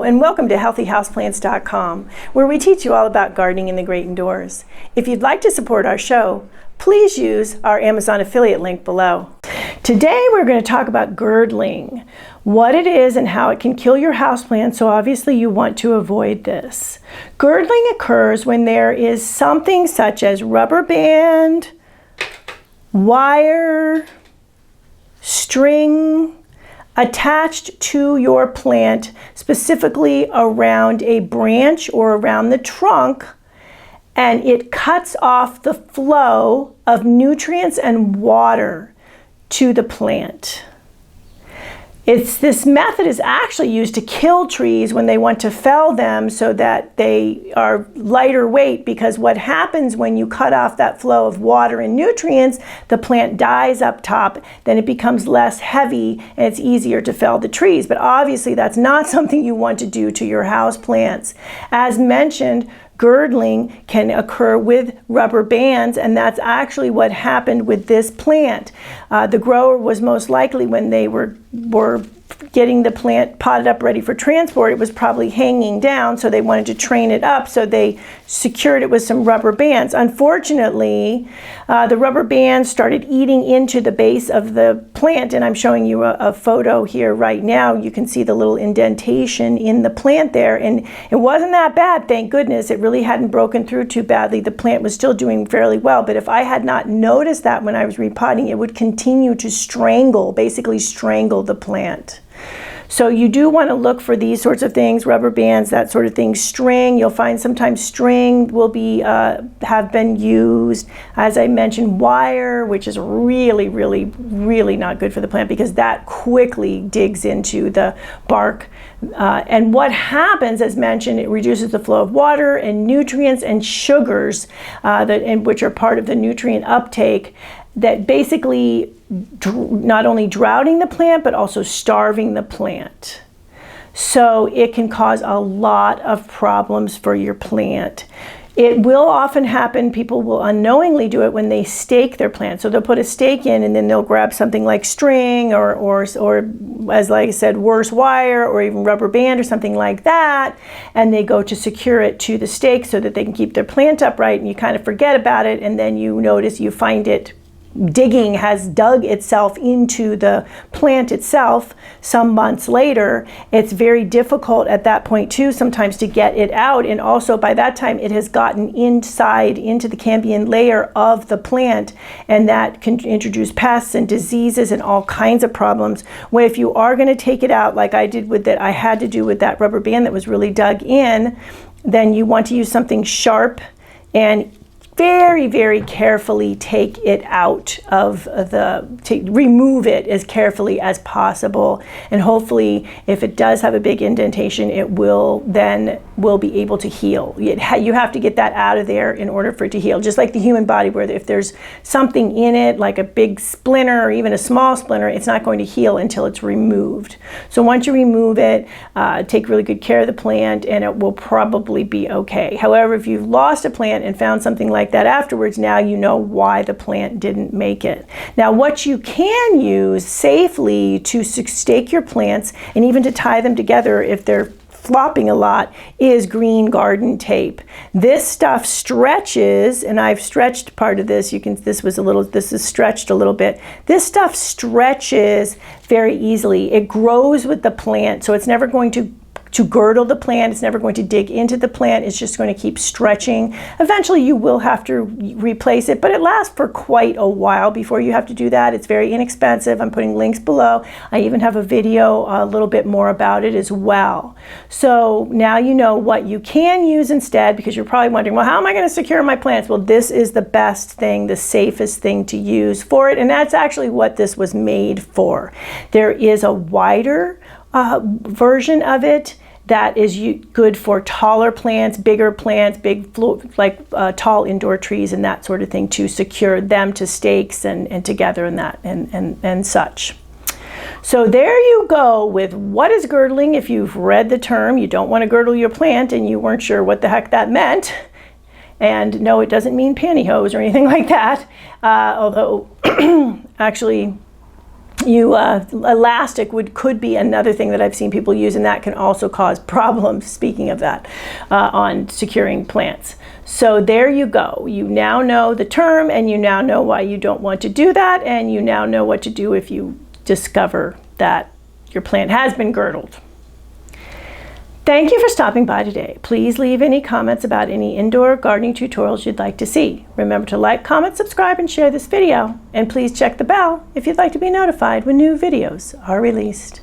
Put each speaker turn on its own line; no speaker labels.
and welcome to healthyhouseplants.com, where we teach you all about gardening in the great indoors. If you'd like to support our show, please use our Amazon affiliate link below. Today we're going to talk about girdling, what it is and how it can kill your houseplant, so obviously you want to avoid this. Girdling occurs when there is something such as rubber band, wire, string, attached to your plant, specifically around a branch or around the trunk, and it cuts off the flow of nutrients and water to the plant. This method is actually used to kill trees when they want to fell them so that they are lighter weight, because what happens when you cut off that flow of water and nutrients, the plant dies up top, then it becomes less heavy and it's easier to fell the trees. But obviously that's not something you want to do to your house plants. As mentioned, girdling can occur with rubber bands, and that's actually what happened with this plant. The grower was most likely, when they were getting the plant potted up ready for transport, it was probably hanging down, so they wanted to train it up, so they secured it with some rubber bands. Unfortunately, the rubber bands started eating into the base of the plant, and I'm showing you a photo here right now. You can see the little indentation in the plant there, and it wasn't that bad, thank goodness. It really hadn't broken through too badly. The plant was still doing fairly well, but if I had not noticed that when I was repotting, it would continue to basically strangle the plant. So you do want to look for these sorts of things, rubber bands, that sort of thing. String, you'll find sometimes string will be have been used. As I mentioned, wire, which is really, really, really not good for the plant, because that quickly digs into the bark. And what happens, as mentioned, it reduces the flow of water and nutrients and sugars, which are part of the nutrient uptake, that basically not only drowning the plant, but also starving the plant. So it can cause a lot of problems for your plant. It will often happen, people will unknowingly do it when they stake their plant. So they'll put a stake in, and then they'll grab something like string or as like I said, worse, wire, or even rubber band or something like that, and they go to secure it to the stake so that they can keep their plant upright, and you kind of forget about it, and then you notice, you find it has dug itself into the plant itself some months later. It's very difficult at that point too sometimes to get it out, and also by that time it has gotten inside into the cambium layer of the plant, and that can introduce pests and diseases and all kinds of problems. Well, if you are going to take it out, like I did with that, I had to do with that rubber band that was really dug in, then you want to use something sharp and very, very carefully take it out of remove it as carefully as possible. And hopefully, if it does have a big indentation, it will be able to heal. You have to get that out of there in order for it to heal. Just like the human body, where if there's something in it, like a big splinter or even a small splinter, it's not going to heal until it's removed. So once you remove it, take really good care of the plant, and it will probably be okay. However, if you've lost a plant and found something like that afterwards, now you know why the plant didn't make it. Now, what you can use safely to stake your plants, and even to tie them together if they're flopping a lot, is green garden tape. This stuff stretches, and I've stretched part of this. This is stretched a little bit. This stuff stretches very easily. It grows with the plant, so it's never going to girdle the plant. It's never going to dig into the plant. It's just going to keep stretching. Eventually you will have to replace it, but it lasts for quite a while before you have to do that. It's very inexpensive. I'm putting links below. I even have a video a little bit more about it as well. So now you know what you can use instead, because you're probably wondering, well, how am I going to secure my plants? Well, this is the best thing, the safest thing to use for it, and that's actually what this was made for. There is a wider version of it that is good for taller plants, bigger plants, tall indoor trees and that sort of thing, to secure them to stakes and together and such. So there you go with what is girdling. If you've read the term, you don't want to girdle your plant and you weren't sure what the heck that meant. And no, it doesn't mean pantyhose or anything like that. Although actually elastic could be another thing that I've seen people use, and that can also cause problems, speaking of that, on securing plants. So there you go. You now know the term, and you now know why you don't want to do that, and you now know what to do if you discover that your plant has been girdled. Thank you for stopping by today. Please leave any comments about any indoor gardening tutorials you'd like to see. Remember to like, comment, subscribe, and share this video. And please check the bell if you'd like to be notified when new videos are released.